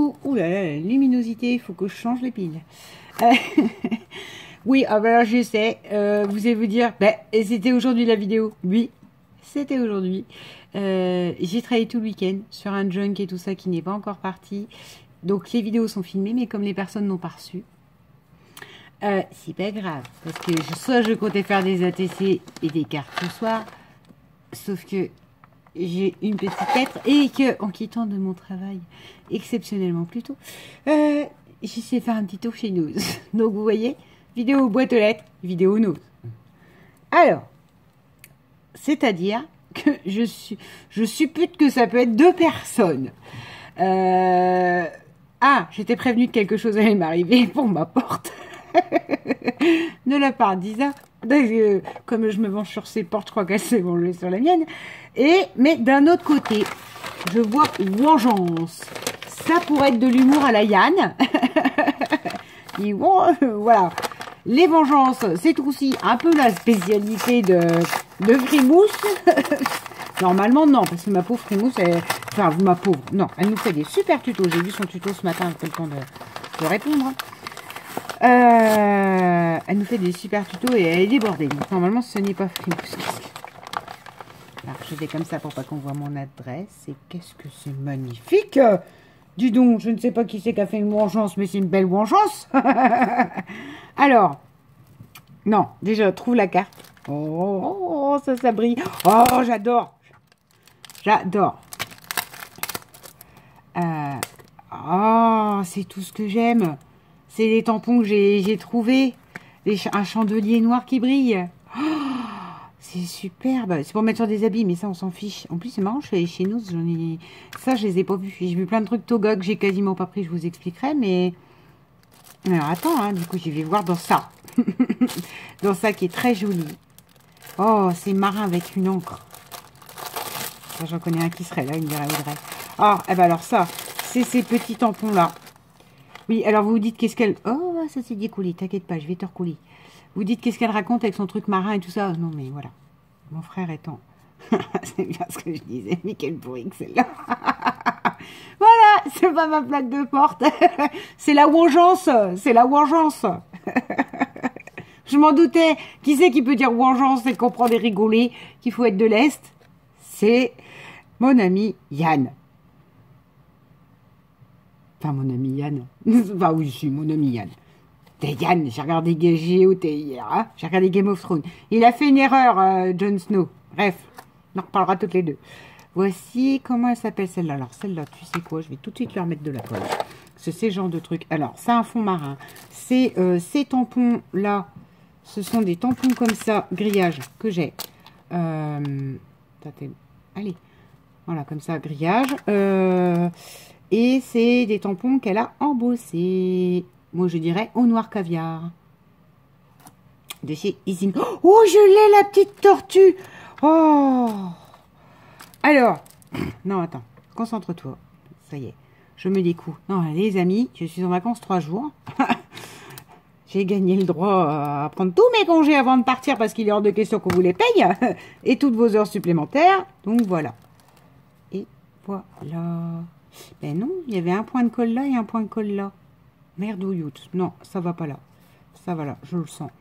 Coucou. Ouh là là, la luminosité, il faut que je change les piles. Oui, ah ben alors je sais, vous allez vous dire, ben, c'était aujourd'hui la vidéo. Oui, c'était aujourd'hui. J'ai travaillé tout le week-end sur un junk et tout ça qui n'est pas encore parti. Donc les vidéos sont filmées, mais comme les personnes n'ont pas reçu, c'est pas grave. Parce que soit je comptais faire des ATC et des cartes ce soir, sauf que j'ai une petite lettre et que, en quittant de mon travail exceptionnellement plus tôt, j'essaie de faire un petit tour chez nous. Donc vous voyez, vidéo boîte aux lettres, vidéo nose. Alors, c'est-à-dire que je suppute que ça peut être 2 personnes. Ah, j'étais prévenue que quelque chose allait m'arriver pour ma porte. De la part d'Isa. Comme je me venge sur ses portes, je crois qu'elle s'est vengée sur la mienne. Mais d'un autre côté, je vois vengeance. Ça pourrait être de l'humour à la Yann. Et bon, voilà. Les vengeances, c'est aussi un peu la spécialité de Frimousse. Normalement, non, parce que ma pauvre Frimousse, enfin, ma pauvre, non, elle nous fait des super tutos. J'ai vu son tuto ce matin, j'ai pas le temps de répondre. Elle nous fait des super tutos et elle est débordée. Donc, normalement, ce n'est pas Frimousse. Alors, je fais comme ça pour pas qu'on voit mon adresse. Et qu'est-ce que c'est magnifique! Dis donc, je ne sais pas qui c'est qui a fait une vengeance, mais c'est une belle vengeance. Alors, non, déjà, trouve la carte. Oh, ça brille. Oh, j'adore. J'adore. Oh, c'est tout ce que j'aime. C'est les tampons que j'ai trouvés. Un chandelier noir qui brille. Oh, c'est superbe. C'est pour mettre sur des habits, mais ça, on s'en fiche. En plus, c'est marrant, je suis allée chez nous. Ça, je les ai pas vus. J'ai vu plein de trucs Toga que j'ai quasiment pas pris. Je vous expliquerai, mais... Alors, attends, hein, du coup, je vais voir dans ça. Dans ça qui est très joli. Oh, c'est marin avec une encre. J'en connais un qui serait là, il me dirait Audrey. Ah, eh ben alors ça, c'est ces petits tampons-là. Oui, alors vous vous dites qu'est-ce qu'elle... Oh, ça s'est découlé, t'inquiète pas, je vais te recouler. Vous dites qu'est-ce qu'elle raconte avec son truc marin et tout ça. Non, mais voilà. Mon frère étant... c'est bien ce que je disais, mais quelle pourrie que celle-là. Voilà, c'est pas ma plaque de porte. C'est la vengeance, c'est la vengeance. Je m'en doutais. Qui c'est qui peut dire vengeance et comprendre et rigoler qu'il faut être de l'Est? C'est mon ami Yann. Enfin, mon ami Yann. Enfin, oui, c'est mon ami Yann. T'es Yann, j'ai regardé GOT hier, hein. J'ai regardé Game of Thrones. Il a fait une erreur, Jon Snow. Bref, on en reparlera toutes les deux. Voici, comment elle s'appelle celle-là? Alors, celle-là, tu sais quoi? Je vais tout de suite leur mettre de la colle. C'est ces genres de trucs. Alors, c'est un fond marin. C'est ces tampons-là. Ce sont des tampons comme ça, grillage, que j'ai. Allez, voilà, comme ça, grillage. Et c'est des tampons qu'elle a embossés. Moi, je dirais au noir caviar. De chez Isine. Oh, je l'ai, la petite tortue. Oh. Alors, non, attends, concentre-toi. Ça y est, je me découvre. Non, les amis, je suis en vacances 3 jours. J'ai gagné le droit à prendre tous mes congés avant de partir parce qu'il est hors de question qu'on vous les paye. Et toutes vos heures supplémentaires. Donc voilà. Et voilà. Ben non, il y avait un point de colle là et un point de colle là. Merdouilloute. Non, ça va pas là. Ça va là, je le sens.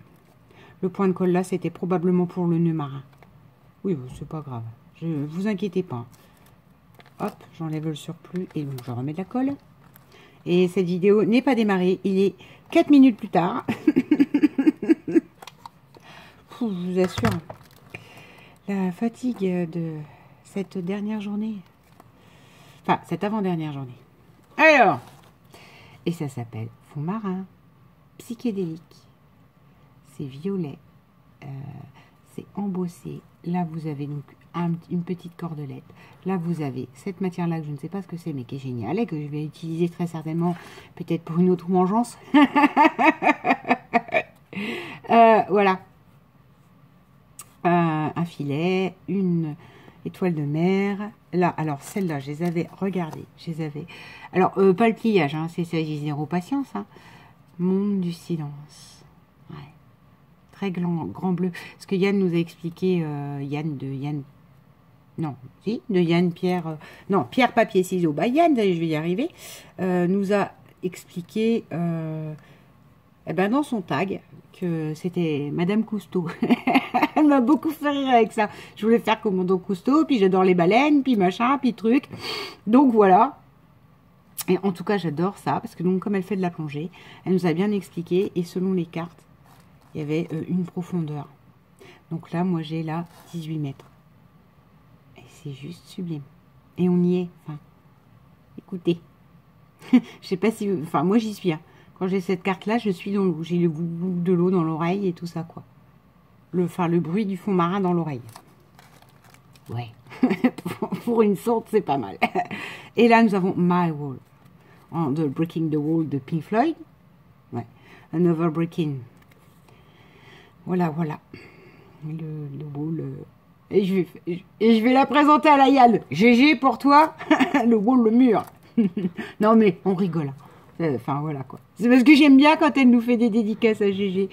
Le point de colle là, c'était probablement pour le nœud marin. Oui, bon, c'est pas grave. Vous inquiétez pas. Hop, j'enlève le surplus et donc je remets de la colle. Et cette vidéo n'est pas démarrée. Il est 4 minutes plus tard. Je vous assure, la fatigue de cette dernière journée. Enfin, cette avant-dernière journée. Alors, et ça s'appelle fond marin, psychédélique. C'est violet. C'est embossé. Là, vous avez donc une petite cordelette. Là, vous avez cette matière-là que je ne sais pas ce que c'est, mais qui est géniale et que je vais utiliser très certainement peut-être pour une autre vengeance. Voilà. Un filet, une étoile de mer. Là, alors celle-là, je les avais, regardez, je les avais. Alors, pas le pliage, hein, c'est zéro patience. Hein. Monde du silence. Ouais. Très grand bleu. Ce que Yann nous a expliqué, Yann non, si, de Yann Pierre, non, Pierre Papier Ciseaux, bah Yann, je vais y arriver, nous a expliqué, eh ben dans son tag, que c'était Madame Cousteau. Elle m'a beaucoup fait rire avec ça. Je voulais faire Commando Cousteau, puis j'adore les baleines, puis machin, puis truc. Donc voilà. Et en tout cas, j'adore ça, parce que donc comme elle fait de la plongée, elle nous a bien expliqué, et selon les cartes, il y avait une profondeur. Donc là, moi j'ai là 18 mètres. Et c'est juste sublime. Et on y est. Enfin, écoutez. Je sais pas si... Enfin, moi j'y suis. Hein. Quand j'ai cette carte-là, je suis dans l'eau. J'ai le goût de l'eau dans l'oreille et tout ça, quoi. Le bruit du fond marin dans l'oreille. Ouais. Pour une sorte, c'est pas mal. Et là, nous avons My Wall. The Breaking the Wall de Pink Floyd. Ouais. Another Breaking. Voilà, voilà. Le wall. Et je vais la présenter à la Yann. GG pour toi. Le wall, le mur. Non, mais on rigole. Enfin, voilà, quoi. C'est parce que j'aime bien quand elle nous fait des dédicaces à GG.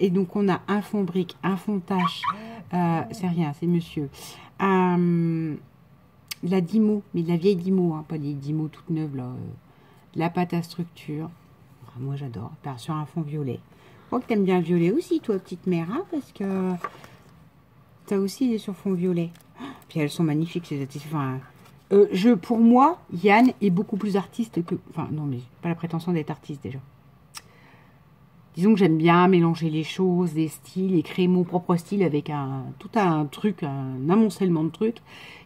Et donc, on a un fond brique, un fond tache. C'est rien, c'est monsieur. La Dymo, mais de la vieille Dymo, hein, pas des Dymo toutes neuves, là. La pâte à structure. Moi, j'adore. Sur un fond violet. Je crois que t'aimes bien le violet aussi, toi, petite mère, hein, parce que t'as aussi des sur fond violet. Puis elles sont magnifiques, ces artistes. Enfin, pour moi, Yann est beaucoup plus artiste que... Enfin, non, mais pas la prétention d'être artiste, déjà. Disons que j'aime bien mélanger les choses, les styles, et créer mon propre style avec tout un truc, un amoncellement de trucs.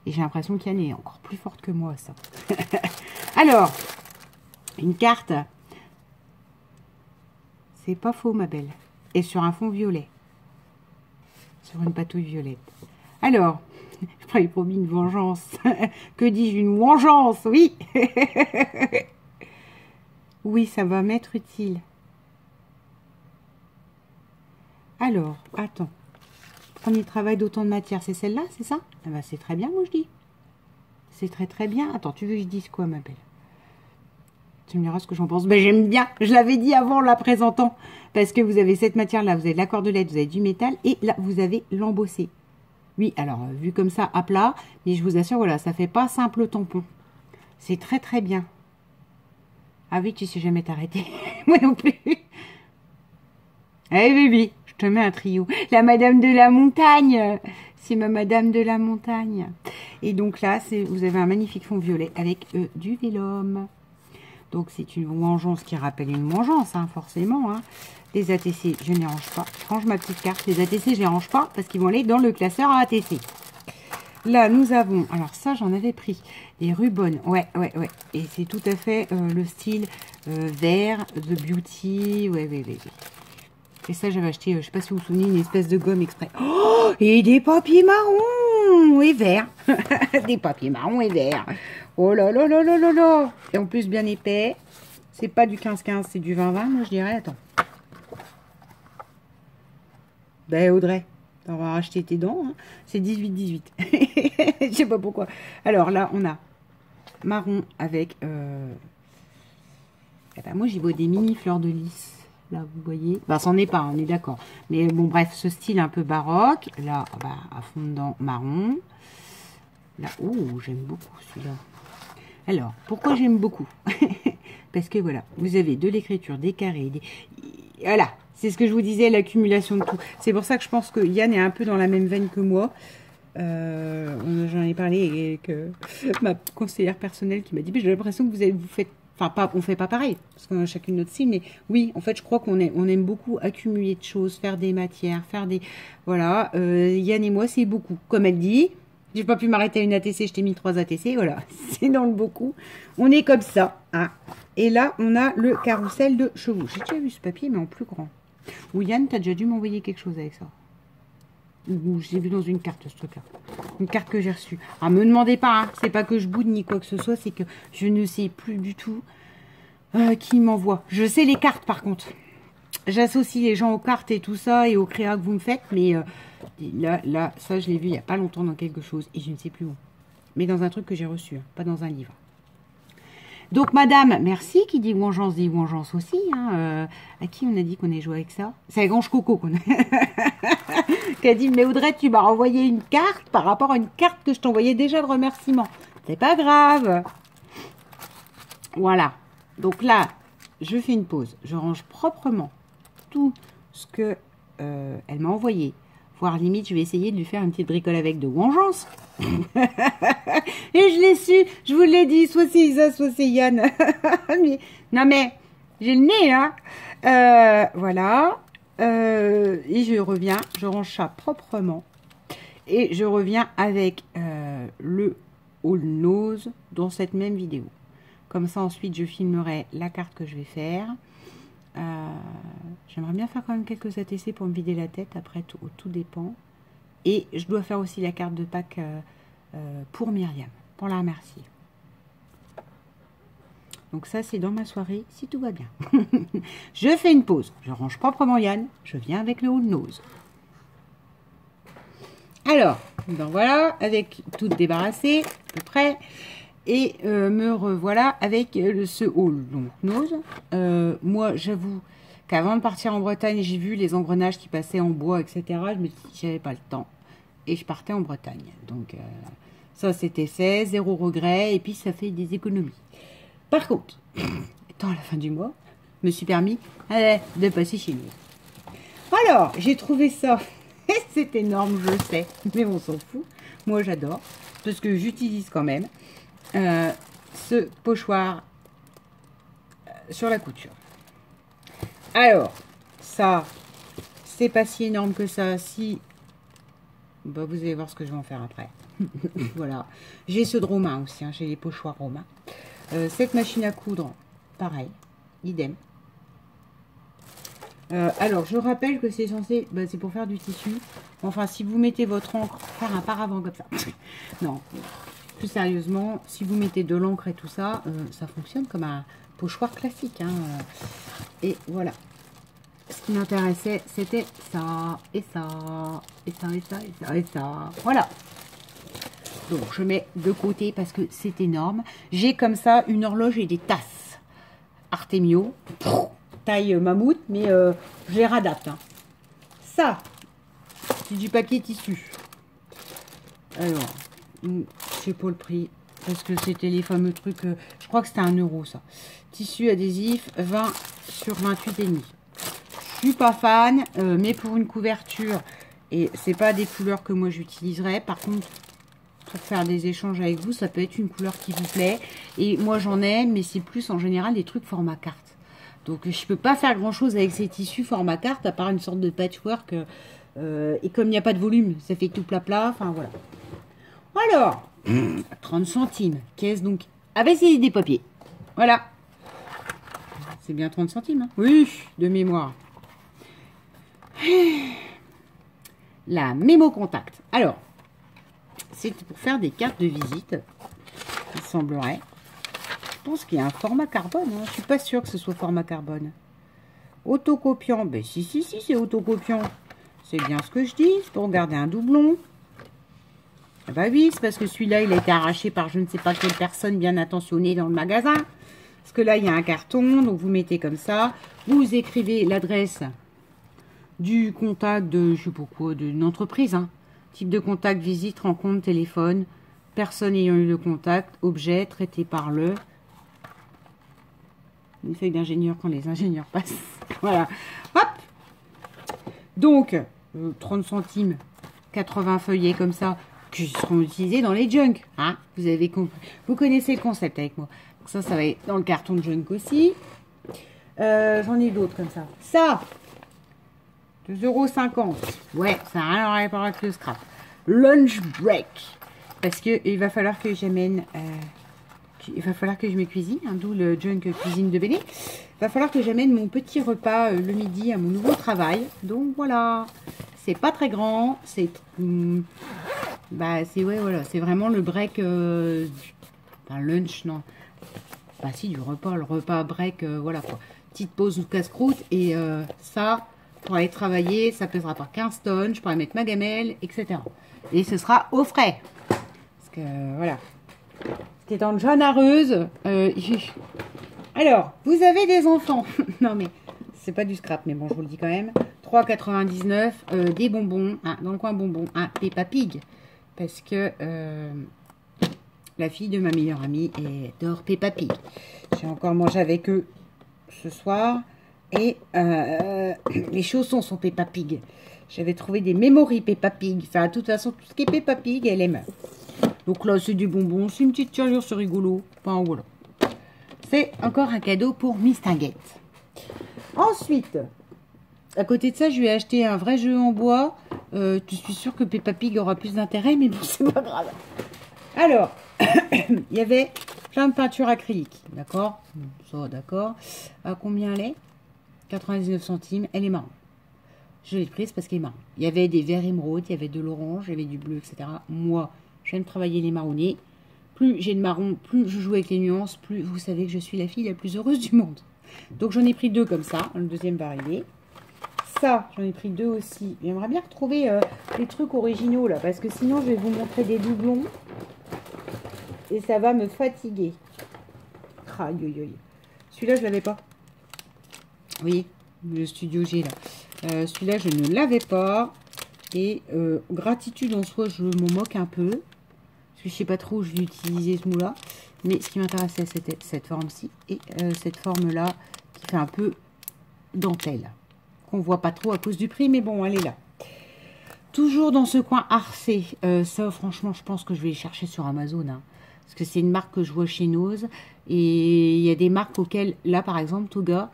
Et j'ai l'impression qu'Yann est encore plus forte que moi, ça. Alors, une carte... C'est pas faux, ma belle. Et sur un fond violet. Sur une patouille violette. Alors, je m'avais promis une vengeance. Que dis-je? Une vengeance, oui. Oui, ça va m'être utile. Alors, attends. Premier travail d'autant de matière, c'est celle-là, c'est ça? Ah bah, c'est très bien, moi, je dis. C'est très, très bien. Attends, tu veux que je dise quoi, ma belle? Tu me diras ce que j'en pense. Ben, j'aime bien. Je l'avais dit avant en la présentant. Parce que vous avez cette matière-là, vous avez de la cordelette, vous avez du métal. Et là, vous avez l'embossé. Oui, alors, vu comme ça, à plat. Mais je vous assure, voilà, ça fait pas simple tampon. C'est très, très bien. Ah oui, tu sais jamais t'arrêter. Moi non plus. Eh, baby, je te mets un trio. La Madame de la Montagne. C'est ma Madame de la Montagne. Et donc là, vous avez un magnifique fond violet avec du vélum. Donc, c'est une vengeance qui rappelle une vengeance, hein, forcément. Hein. Les ATC, je ne les range pas. Je range ma petite carte. Les ATC, je ne les range pas parce qu'ils vont aller dans le classeur à ATC. Là, nous avons... Alors, ça, j'en avais pris. Des Rubon. Ouais. Et c'est tout à fait le style vert de Beauty. Ouais. Et ça, j'avais acheté, je ne sais pas si vous vous souvenez, une espèce de gomme exprès. Oh, et des papiers marrons et verts. Des papiers marrons et verts. Oh là là là là là là. Et en plus, bien épais. C'est pas du 15-15, c'est du 20-20, moi, je dirais. Attends. Ben, Audrey, on va racheter tes dents. Hein. C'est 18-18. Je sais pas pourquoi. Alors là, on a marron avec... Eh ben, moi, j'y vois des mini fleurs de lys. Là, vous voyez. Ben, c'en est pas, on est d'accord. Mais bon, bref, ce style un peu baroque. Là, bah, à fond dedans, marron. Là, oh, j'aime beaucoup celui-là. Alors, pourquoi j'aime beaucoup? Parce que voilà, vous avez de l'écriture, des carrés, voilà, c'est ce que je vous disais, l'accumulation de tout. C'est pour ça que je pense que Yann est un peu dans la même veine que moi. J'en ai parlé avec ma conseillère personnelle qui m'a dit, j'ai l'impression que vous faites, enfin, pas, on fait pas pareil, parce qu'on a chacune notre style, mais oui, en fait, je crois qu'on aime beaucoup accumuler de choses, faire des matières, faire des... Voilà, Yann et moi, c'est beaucoup. Comme elle dit... J'ai pas pu m'arrêter à une ATC, je t'ai mis 3 ATC, voilà, c'est dans le beaucoup. On est comme ça, hein. Et là, on a le carrousel de chevaux. J'ai déjà vu ce papier, mais en plus grand. Ou Yann, t'as déjà dû m'envoyer quelque chose avec ça. Ou j'ai vu dans une carte, ce truc-là. Une carte que j'ai reçue. Ah, me demandez pas, hein. C'est pas que je boude ni quoi que ce soit, c'est que je ne sais plus du tout qui m'envoie. Je sais les cartes, par contre. J'associe les gens aux cartes et tout ça, et aux créas que vous me faites, mais... Là, ça, je l'ai vu il n'y a pas longtemps dans quelque chose. Et je ne sais plus où. Mais dans un truc que j'ai reçu, hein, pas dans un livre. Donc, madame, merci, qui dit vengeance aussi. Hein. À qui on a dit qu'on est joué avec ça? C'est à Grange Coco qu'on a... qui a dit, mais Audrey, tu m'as renvoyé une carte par rapport à une carte que je t'envoyais déjà de remerciement. C'est pas grave. Voilà. Donc là, je fais une pause. Je range proprement tout ce que elle m'a envoyé. Voire limite, je vais essayer de lui faire une petite bricole avec de vengeance. Et je l'ai su, je vous l'ai dit, soit c'est Isa, soit c'est Yann. Mais, non mais, j'ai le nez là. Voilà. Et je reviens, je range ça proprement. Et je reviens avec le All Nose dans cette même vidéo. Comme ça, ensuite, je filmerai la carte que je vais faire. J'aimerais bien faire quand même quelques ATC pour me vider la tête. Après, tout dépend. Et je dois faire aussi la carte de Pâques pour Myriam, pour la remercier. Donc ça, c'est dans ma soirée, si tout va bien. Je fais une pause. Je range proprement Yann. Je viens avec le All Nose. Alors, ben voilà, avec tout débarrassé, à peu près. Et me revoilà avec ce All Nose. Moi, j'avoue qu'avant de partir en Bretagne, j'ai vu les engrenages qui passaient en bois, etc. Je me dis, j'avais pas le temps. Et je partais en Bretagne. Donc, ça, c'était fait, zéro regret. Et puis, ça fait des économies. Par contre, étant à la fin du mois, je me suis permis de passer chez nous. Alors, j'ai trouvé ça. C'est énorme, je le sais. Mais on s'en fout. Moi, j'adore. Parce que j'utilise quand même ce pochoir sur la couture. Alors, ça, c'est pas si énorme que ça. Si, bah, vous allez voir ce que je vais en faire après. Voilà. J'ai ceux de Romain aussi. Hein, j'ai les pochoirs Romain. Cette machine à coudre, pareil, idem. Alors, je rappelle que c'est censé, bah, c'est pour faire du tissu. Enfin, si vous mettez votre encre, faire un paravent comme ça. Non, plus sérieusement, si vous mettez de l'encre et tout ça, ça fonctionne comme un pochoir classique. Hein. Et voilà. Ce qui m'intéressait, c'était ça, et ça, et ça, et ça, et ça, et ça. Voilà. Donc, je mets de côté parce que c'est énorme. J'ai comme ça une horloge et des tasses. Artemio. Taille mammouth, mais je les radapte. Hein. Ça, c'est du papier tissu. Alors, je sais pas le prix, parce que c'était les fameux trucs, je crois que c'était 1 € ça. Tissu adhésif, 20 sur 28,5. Je suis pas fan, mais pour une couverture, et c'est pas des couleurs que moi j'utiliserais. Par contre, pour faire des échanges avec vous, ça peut être une couleur qui vous plaît. Et moi j'en ai, mais c'est plus en général des trucs format carte. Donc, je peux pas faire grand-chose avec ces tissus format carte, à part une sorte de patchwork. Et comme il n'y a pas de volume, ça fait tout plat-plat. Enfin, voilà. Alors, 30 centimes. Caisse, donc. Ah ben, c'est des papiers. Voilà. C'est bien 30 centimes. Hein, oui, de mémoire. La mémo contact. Alors, c'est pour faire des cartes de visite. Il semblerait. Je pense qu'il y a un format carbone. Hein. Je suis pas sûre que ce soit format carbone. Autocopiant. Ben si, c'est autocopiant. C'est bien ce que je dis. C'est pour garder un doublon. Ah bah oui, c'est parce que celui-là, il a été arraché par je ne sais pas quelle personne bien intentionnée dans le magasin. Parce que là, il y a un carton. Donc, vous mettez comme ça. Vous écrivez l'adresse du contact de, je sais pas quoi, d'une entreprise. Hein. Type de contact, visite, rencontre, téléphone. Personne ayant eu le contact. Objet traité par le... Une feuille d'ingénieur quand les ingénieurs passent. Voilà. Hop. Donc, 30 centimes, 80 feuillets comme ça, qui seront utilisés dans les junk. Hein, vous avez compris. Vous connaissez le concept avec moi. Donc ça va être dans le carton de junk aussi. J'en ai d'autres comme ça. Ça, 2,50 €. Ouais, ça n'a rien à voir avec le scrap. Lunch break. Parce qu'il va falloir que j'amène... il va falloir que je me cuisine, hein, d'où le junk cuisine de Béné. Il va falloir que j'amène mon petit repas le midi à mon nouveau travail. Donc voilà, c'est pas très grand, c'est bah c'est ouais voilà, c'est vraiment le break, enfin lunch non, bah si du repas, le repas break, voilà quoi, petite pause ou casse-croûte et ça pour aller travailler, ça pèsera pas 15 tonnes, je pourrais mettre ma gamelle, etc. Et ce sera au frais, parce que voilà. C'était en jaune heureuse. Alors, vous avez des enfants. Non, mais c'est pas du scrap, mais bon, je vous le dis quand même. 3,99 des bonbons. Hein, dans le coin bonbons. Un Peppa Pig. Parce que la fille de ma meilleure amie adore Peppa Pig. J'ai encore mangé avec eux ce soir. Et les chaussons sont Peppa Pig. J'avais trouvé des Memory Peppa Pig. Enfin, de toute façon, tout ce qui est Peppa Pig, elle aime. Donc là, c'est du bonbon. C'est une petite tirelire, c'est rigolo. Enfin, voilà. C'est encore un cadeau pour Miss Tinguette. Ensuite, à côté de ça, je lui ai acheté un vrai jeu en bois. Je suis sûre que Peppa Pig aura plus d'intérêt, mais bon, c'est pas grave. Alors, il y avait plein de peintures acryliques. D'accord? Ça, d'accord. À combien elle est? 99 centimes. Elle est marron. Je l'ai prise parce qu'elle est marron. Il y avait des verts émeraudes, il y avait de l'orange, il y avait du bleu, etc. Moi, j'aime travailler les marronnés. Plus j'ai de marron, plus je joue avec les nuances, plus vous savez que je suis la fille la plus heureuse du monde. Donc j'en ai pris deux comme ça. Le deuxième va arriver. Ça, j'en ai pris deux aussi. J'aimerais bien retrouver les trucs originaux là, parce que sinon je vais vous montrer des doublons. Et ça va me fatiguer. Aïe, aïe, aïe. Celui-là, je l'avais pas. Vous voyez, le studio G là. Celui-là, je ne l'avais pas. Et gratitude en soi, je m'en moque un peu. Parce que je sais pas trop où je vais utiliser ce mot-là. Mais ce qui m'intéressait, c'était cette forme-ci. Et cette forme-là, qui fait un peu dentelle. Qu'on voit pas trop à cause du prix, mais bon, elle est là. Toujours dans ce coin Arcé. Ça, franchement, je pense que je vais les chercher sur Amazon. Hein, parce que c'est une marque que je vois chez Nose. Et il y a des marques auxquelles, là, par exemple, Toga,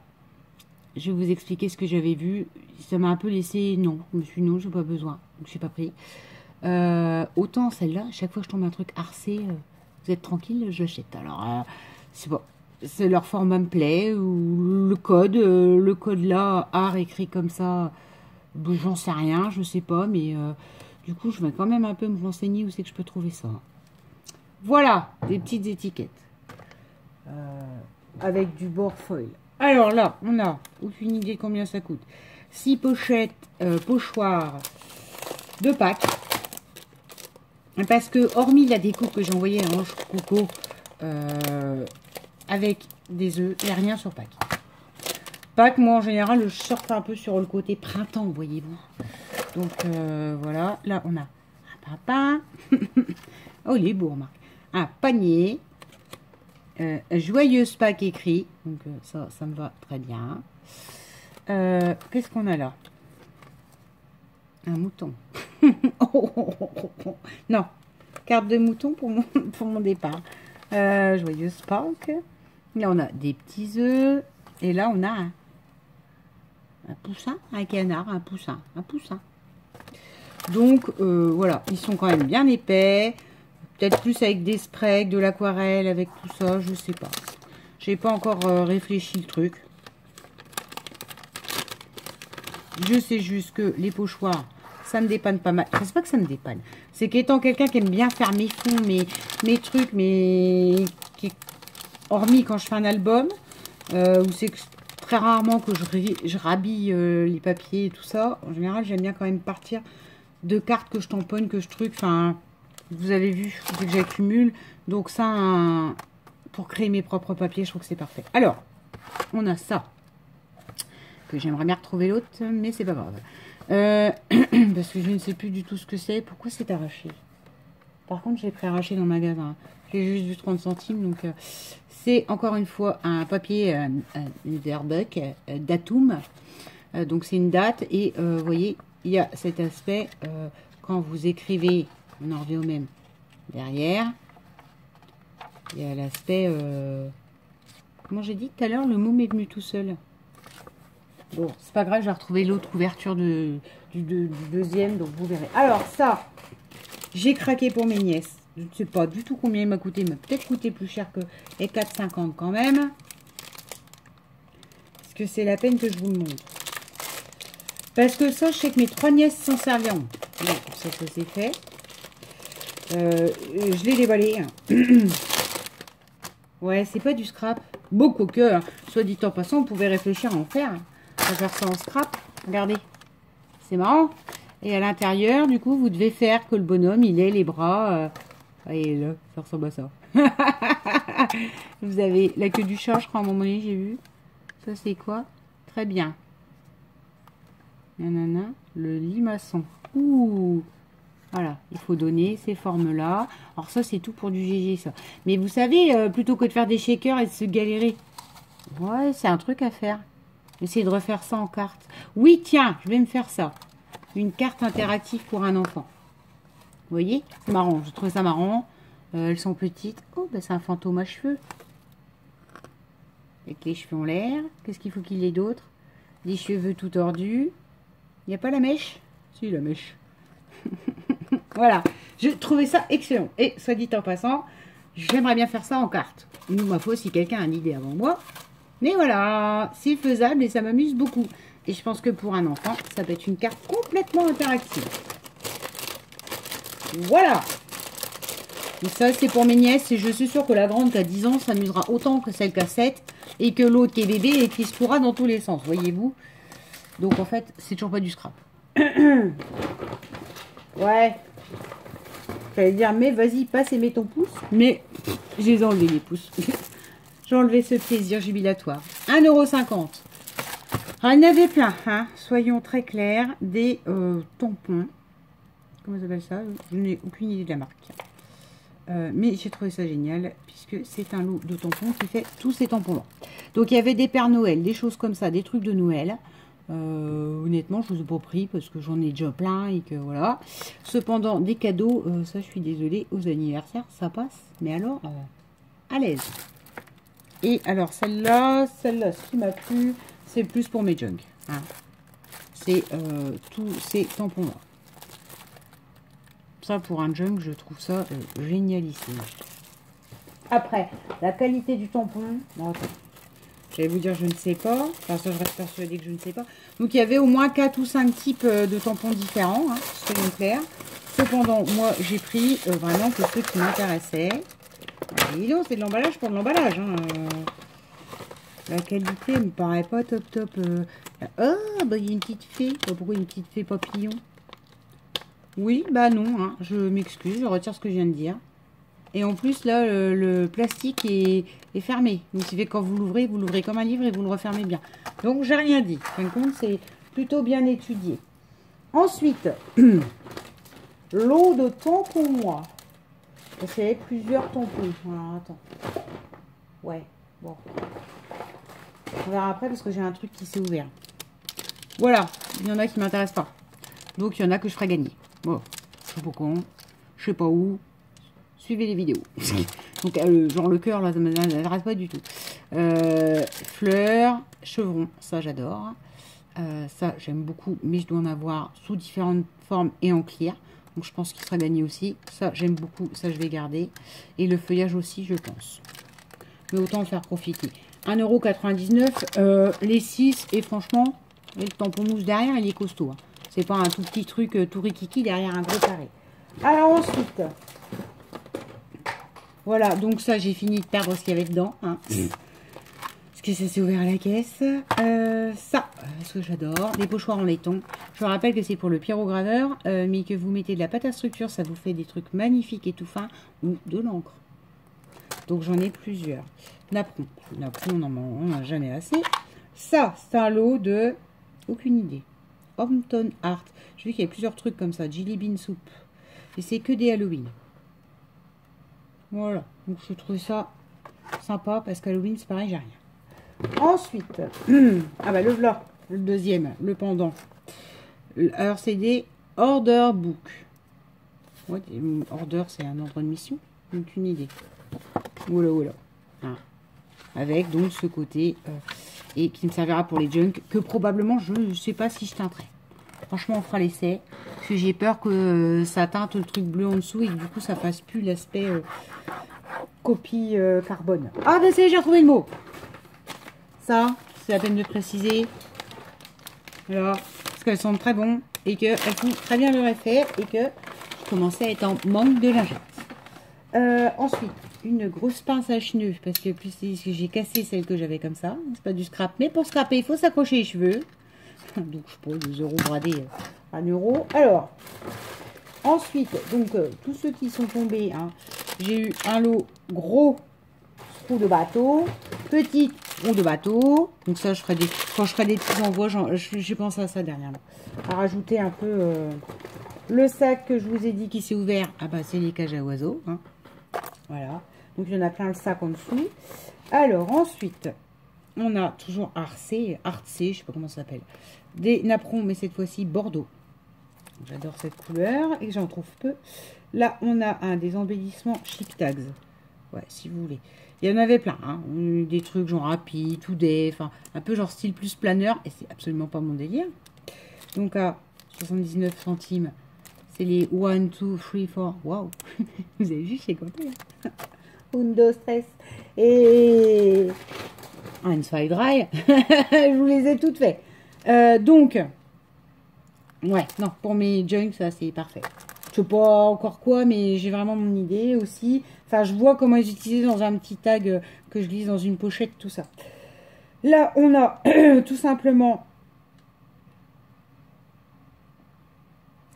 je vais vous expliquer ce que j'avais vu. Ça m'a un peu laissé, non. Je me suis dit, non, j'ai pas besoin. Donc, je n'ai pas pris. Autant celle-là, chaque fois que je tombe un truc Arcé, vous êtes tranquille, je l'achète. Alors, c'est bon. C'est leur format me plaît. Ou le code là, art écrit comme ça, j'en sais rien, je sais pas. Mais du coup, je vais quand même un peu me renseigner où c'est que je peux trouver ça. Voilà, des petites étiquettes. Avec du bord foil. Alors là, on a aucune idée de combien ça coûte. 6 pochettes pochoirs de Pâques. Parce que, hormis la déco que j'ai envoyée à Ange Coco avec des œufs, il n'y a rien sur Pâques. Pâques, moi en général, je sorte un peu sur le côté printemps, voyez-vous. Donc voilà, là on a un papin. Oh, il est beau, remarque. Un panier. Joyeuse Pâques écrit. Donc ça me va très bien. Qu'est-ce qu'on a là? Un mouton. Non, carte de mouton pour mon départ. Joyeuse Pâques. Là on a des petits œufs. Et là on a un poussin, un canard, un poussin. Donc voilà, ils sont quand même bien épais. Peut-être plus avec des sprays, de l'aquarelle, avec tout ça, je sais pas. J'ai pas encore réfléchi le truc. Je sais juste que les pochoirs, ça me dépanne pas mal. Enfin, c'est pas que ça me dépanne. C'est qu'étant quelqu'un qui aime bien faire mes fonds, mes trucs, hormis quand je fais un album, où c'est très rarement que je rhabille les papiers et tout ça. En général, j'aime bien quand même partir de cartes que je tamponne, que je truc, enfin... Vous avez vu que j'accumule. Donc ça, pour créer mes propres papiers, je trouve que c'est parfait. Alors, on a ça. Que j'aimerais bien retrouver l'autre, mais c'est pas grave. Parce que je ne sais plus du tout ce que c'est. Pourquoi c'est arraché? Par contre, j'ai pré-arraché dans le magasin. J'ai juste vu 30 centimes. Donc, c'est encore une fois un papier Verbuck d'Atum. Donc, c'est une date. Et vous voyez, il y a cet aspect quand vous écrivez... On en revient au même. Derrière, il y a l'aspect... Comment j'ai dit tout à l'heure, le mot m'est venu tout seul. Bon, c'est pas grave, j'ai retrouvé l'autre couverture du deuxième, donc vous verrez. Alors ça, j'ai craqué pour mes nièces. Je ne sais pas du tout combien il m'a coûté, il m'a peut-être coûté plus cher que les 4,50 quand même. Est-ce que c'est la peine que je vous le montre? Parce que ça, je sais que mes 3 nièces s'en serviront. Bon, ça c'est fait. Je l'ai déballé. Ouais, c'est pas du scrap. Beaucoup que, hein. Soit dit en passant, on pouvait réfléchir à en faire. À faire ça en scrap. Regardez. C'est marrant. Et à l'intérieur, du coup, vous devez faire que le bonhomme, il ait les bras. Voyez là, ça ressemble à ça. Vous avez la queue du chat, je crois, à un moment donné, j'ai vu. Ça, c'est quoi? Très bien. Nanana, le limaçon. Ouh! Voilà, il faut donner ces formes-là. Alors ça, c'est tout pour du GG, ça. Mais vous savez, plutôt que de faire des shakers et de se galérer, ouais, c'est un truc à faire. Essayez de refaire ça en carte. Oui, tiens, je vais me faire ça. Une carte interactive pour un enfant. Vous voyez? C'est marrant, je trouve ça marrant. Elles sont petites. Oh, bah, c'est un fantôme à cheveux. Avec les cheveux en l'air. Qu'est-ce qu'il faut qu'il ait d'autre? Des cheveux tout tordus. Il n'y a pas la mèche? Si, la mèche. Voilà, je trouvais ça excellent. Et soit dit en passant, j'aimerais bien faire ça en carte. Nous, ma foi, si quelqu'un a une idée avant moi. Mais voilà, c'est faisable et ça m'amuse beaucoup. Et je pense que pour un enfant, ça peut être une carte complètement interactive. Voilà. Et ça, c'est pour mes nièces. Et je suis sûre que la grande qui a 10 ans s'amusera autant que celle qui a 7. Et que l'autre qui est bébé et qui se pourra dans tous les sens, voyez-vous. Donc, en fait, c'est toujours pas du scrap. Ouais. J'allais dire, mais vas-y, passe et mets ton pouce. Mais j'ai enlevé les pouces. J'ai enlevé ce plaisir jubilatoire. 1,50 €. Ah, il y en avait plein, hein. Soyons très clairs. Des tampons. Comment ça s'appelle ça? Je n'ai aucune idée de la marque. Mais j'ai trouvé ça génial, puisque c'est un lot de tampons qui fait tous ces tampons-là. Donc, il y avait des Pères Noël, des choses comme ça, des trucs de Noël. Honnêtement, je ne vous ai pas pris parce que j'en ai déjà plein et que voilà. Cependant, des cadeaux, ça je suis désolée, aux anniversaires, ça passe. Mais alors, à l'aise. Et alors, celle-là, ce qui m'a plu, c'est plus pour mes junk. Hein. C'est tous ces tampons-là. Ça, pour un junk, je trouve ça génialissime. Après, la qualité du tampon. Bon, attends. J'allais vous dire, je ne sais pas. Enfin, ça, je reste persuadée que je ne sais pas. Donc, il y avait au moins 4 ou 5 types de tampons différents, hein, soyons clairs. Cependant, moi, j'ai pris vraiment que ceux qui m'intéressaient. Dis c'est de l'emballage pour de l'emballage. Hein. La qualité me paraît pas top top. Oh, bah, il y a une petite fée. Pourquoi une petite fée papillon? Oui, bah non. Hein. Je m'excuse, je retire ce que je viens de dire. Et en plus, là, le plastique est fermé. Donc, ça fait quand vous l'ouvrez comme un livre et vous le refermez bien. Donc, j'ai rien dit. En fin de compte, c'est plutôt bien étudié. Ensuite, l'eau de tampons, moi. C'est plusieurs tampons. Alors, attends. Ouais, bon. On verra après parce que j'ai un truc qui s'est ouvert. Voilà, il y en a qui ne m'intéressent pas. Donc, il y en a que je ferai gagner. Bon, je sais pas quand, je sais pas où. Suivez les vidéos. Donc, genre le cœur, là, ça ne m'intéresse pas du tout. Fleurs, chevrons, ça j'adore. Ça, j'aime beaucoup, mais je dois en avoir sous différentes formes et en clear. Donc, je pense qu'il sera gagné aussi. Ça, j'aime beaucoup, ça, je vais garder. Et le feuillage aussi, je pense. Mais autant le faire profiter. 1,99 €, les 6, et franchement, le tampon mousse derrière, il est costaud. Hein. C'est pas un tout petit truc tout rikiki derrière un gros carré. Alors ensuite... Voilà, donc ça, j'ai fini de perdre ce qu'il y avait dedans. Hein. Parce que ça s'est ouvert à la caisse. Ça, ce que j'adore, des pochoirs en laiton. Je vous rappelle que c'est pour le pyrograveur, mais que vous mettez de la pâte à structure, ça vous fait des trucs magnifiques et tout fins, ou de l'encre. Donc j'en ai plusieurs. Napperon, on n'en a jamais assez. Ça, c'est un lot de... Aucune idée. Hampton Art. Je vu qu'il y a plusieurs trucs comme ça. Jelly Bean Soup. Et c'est que des Halloween. Voilà, donc je trouve ça sympa parce qu'Halloween c'est pareil, j'ai rien. Ensuite, ah bah le voilà, le deuxième, le pendant. Alors c'est des order book. Ouais, order c'est un ordre de mission, aucune idée. Voilà, voilà. Hein. Avec donc ce côté et qui me servira pour les junk que probablement je ne sais pas si je teinterai. Franchement, on fera l'essai. Parce que j'ai peur que ça teinte le truc bleu en dessous et que du coup, ça fasse plus l'aspect copie carbone. Ah, ben c'est, j'ai retrouvé le mot. Ça, c'est la peine de préciser. Voilà. Parce qu'elles sont très bonnes et qu'elles font très bien leur effet et que je commençais à être en manque de lingettes. Ensuite, une grosse pince à cheneux parce que plus j'ai cassé celle que j'avais comme ça. C'est pas du scrap, mais pour scraper, il faut s'accrocher les cheveux. Donc, je pourrais 2 € bradés à 1 €. Alors, ensuite, donc, tous ceux qui sont tombés, hein, J'ai eu un lot gros roue de bateau, petite roue de bateau. Donc ça, quand je ferai des petits envois, j'ai pensé à ça dernièrement. À rajouter un peu le sac que je vous ai dit qui s'est ouvert. Ah bah c'est les cages à oiseaux. Hein. Voilà. Donc il y en a plein le sac en dessous. Alors ensuite, on a toujours Arcé, je sais pas comment ça s'appelle. Des napperons, mais cette fois-ci Bordeaux. J'adore cette couleur et j'en trouve peu. Là, on a des embellissements Chic Tags. Ouais, si vous voulez. Il y en avait plein, hein. Des trucs genre Happy, Today, enfin un peu genre style plus planeur, et c'est absolument pas mon délire. Donc à 79 centimes, c'est les 1, 2, 3, 4. Waouh! Vous avez vu, j'ai compté. Hein. Undo Stress. Et 1, 2, dry. Je vous les ai toutes faites. Donc, ouais, non, pour mes junks, ça c'est parfait. Je sais pas encore quoi, mais j'ai vraiment mon idée aussi. Enfin, je vois comment les utiliser dans un petit tag que je glisse dans une pochette, tout ça. Là, on a tout simplement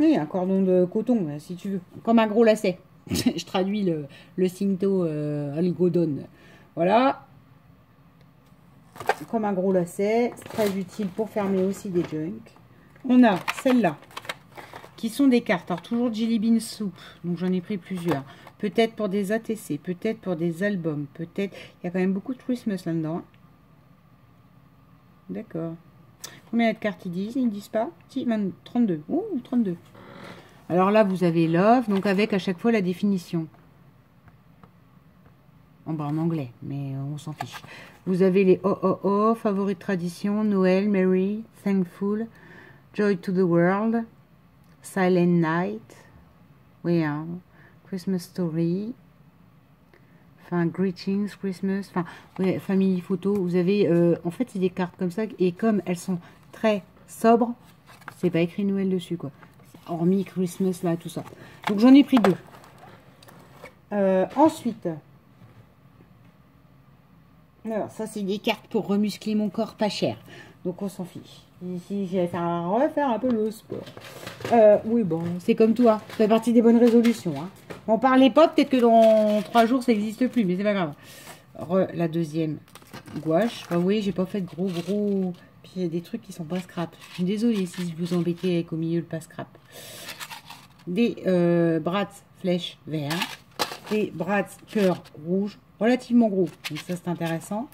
un cordon de coton, si tu veux, comme un gros lacet. Je traduis le cinto algodon. Voilà. Comme un gros lacet. C'est très utile pour fermer aussi des junks. On a celle-là, qui sont des cartes. Alors, toujours Jelly Bean Soup. Donc, j'en ai pris plusieurs. Peut-être pour des ATC, peut-être pour des albums, peut-être... Il y a quand même beaucoup de Christmas là-dedans. D'accord. Combien de cartes ils disent? Ils ne disent pas? Si, 32. Ouh, 32. Alors là, vous avez Love, donc avec à chaque fois la définition. En anglais, mais on s'en fiche. Vous avez les OOO, Favoris de tradition, Noël, Merry, Thankful, Joy to the World, Silent Night, oui, hein, Christmas Story, enfin, Greetings, Christmas, enfin, ouais, Family Photo. Vous avez, en fait, c'est des cartes comme ça, et comme elles sont très sobres, c'est pas écrit Noël dessus, quoi. Hormis Christmas, là, tout ça. Donc, j'en ai pris 2. Ensuite, alors, ça, c'est des cartes pour remuscler mon corps pas cher. Donc, on s'en fiche. Ici, j'ai refaire un peu le sport. Oui, bon, c'est comme toi. Ça fait partie des bonnes résolutions. Hein. On parlait pas, peut-être que dans 3 jours, ça n'existe plus, mais c'est pas grave. La deuxième gouache. Enfin, oui, j'ai pas fait de gros. Puis, il y a des trucs qui sont pas scrap. Je suis désolée si je vous embêtais avec au milieu le pas scrap. Des brats flèches verts. Des brats cœur rouge. Relativement gros. Donc, ça, c'est intéressant.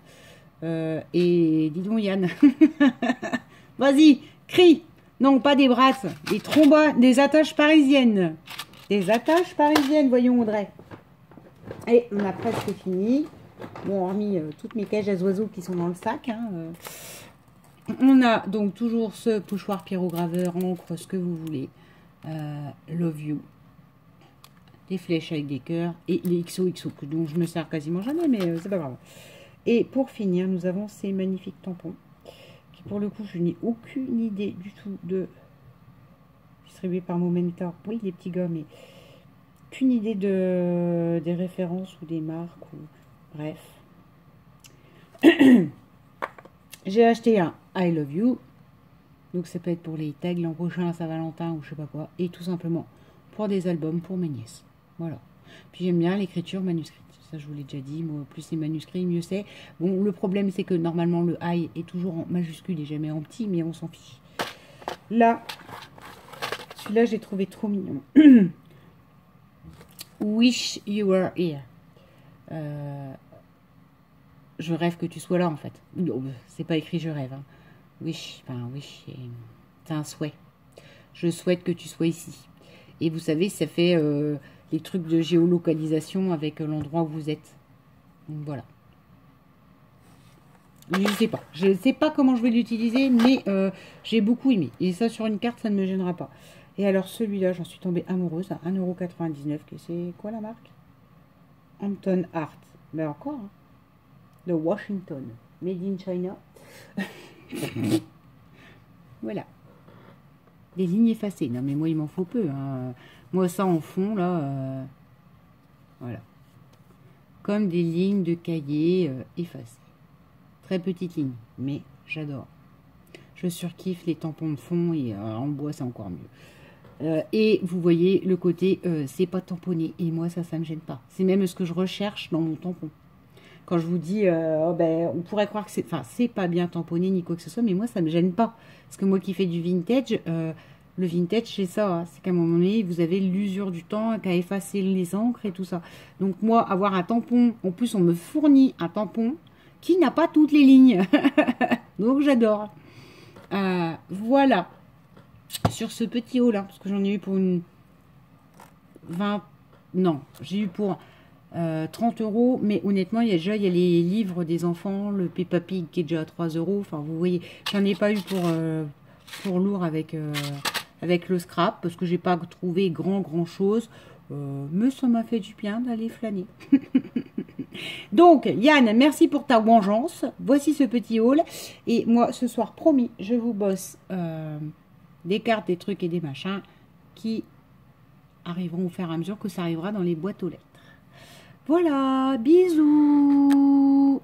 Et dis donc, Yann. Vas-y, crie. Non, pas des brasses, des trombones, des attaches parisiennes. Des attaches parisiennes, voyons Audrey. Et on a presque fini. Bon, hormis toutes mes cages à oiseaux qui sont dans le sac. Hein, on a donc toujours ce pochoir pyrograveur, encre, ce que vous voulez. Love You. Des flèches avec des cœurs. Et les XOXO, dont je me sers quasiment jamais, mais c'est pas grave. Et pour finir, nous avons ces magnifiques tampons. Pour le coup, je n'ai aucune idée du tout de distribué par Momenta. Oui, les petits gars, mais aucune idée des références ou des marques ou bref. J'ai acheté un I Love You. Donc ça peut être pour les tags l'an prochain à Saint-Valentin ou je sais pas quoi. Et tout simplement pour des albums pour mes nièces. Voilà. Puis j'aime bien l'écriture manuscrite. Ça, je vous l'ai déjà dit. Moi, plus c'est manuscrit, mieux c'est. Bon, le problème, c'est que normalement, le I est toujours en majuscule et jamais en petit, mais on s'en fiche. Là, celui-là, j'ai trouvé trop mignon. Wish you were here. Je rêve que tu sois là, en fait. C'est pas écrit je rêve. Hein. Wish, enfin, wish, c'est un souhait. Je souhaite que tu sois ici. Et vous savez, ça fait... les trucs de géolocalisation avec l'endroit où vous êtes. Donc voilà. Je sais pas comment je vais l'utiliser, mais j'ai beaucoup aimé. Et ça, sur une carte, ça ne me gênera pas. Et alors, celui-là, j'en suis tombée amoureuse à 1,99 €. C'est quoi la marque? Hampton Art. Mais encore, hein. De Washington. Made in China. Voilà. Des lignes effacées. Non, mais moi, il m'en faut peu. Hein. Moi, ça en fond, là, voilà. Comme des lignes de cahier effacées. Très petites lignes, mais j'adore. Je surkiffe les tampons de fond et en bois, c'est encore mieux. Et vous voyez le côté, c'est pas tamponné. Et moi, ça me gêne pas. C'est même ce que je recherche dans mon tampon. Quand je vous dis, oh ben, on pourrait croire que c'est, enfin, c'est pas bien tamponné ni quoi que ce soit, mais moi, ça me gêne pas. Parce que moi qui fais du vintage, le vintage, c'est ça. Hein, c'est qu'à un moment donné, vous avez l'usure du temps qui a effacé les encres et tout ça. Donc moi, avoir un tampon, en plus, on me fournit un tampon qui n'a pas toutes les lignes. Donc j'adore. Voilà. Sur ce petit haul, là, parce que j'en ai eu pour une 20... Non, j'ai eu pour 30 euros. Mais honnêtement, il y a les livres des enfants, le Peppa Pig qui est déjà à 3 euros. Enfin, vous voyez, j'en ai pas eu pour lourd avec le scrap, parce que j'ai pas trouvé grand chose. Mais ça m'a fait du bien d'aller flâner. Donc, Yann, merci pour ta vengeance. Voici ce petit haul. Et moi, ce soir, promis, je vous bosse des cartes, des trucs et des machins qui arriveront au fur et à mesure que ça arrivera dans les boîtes aux lettres. Voilà, bisous!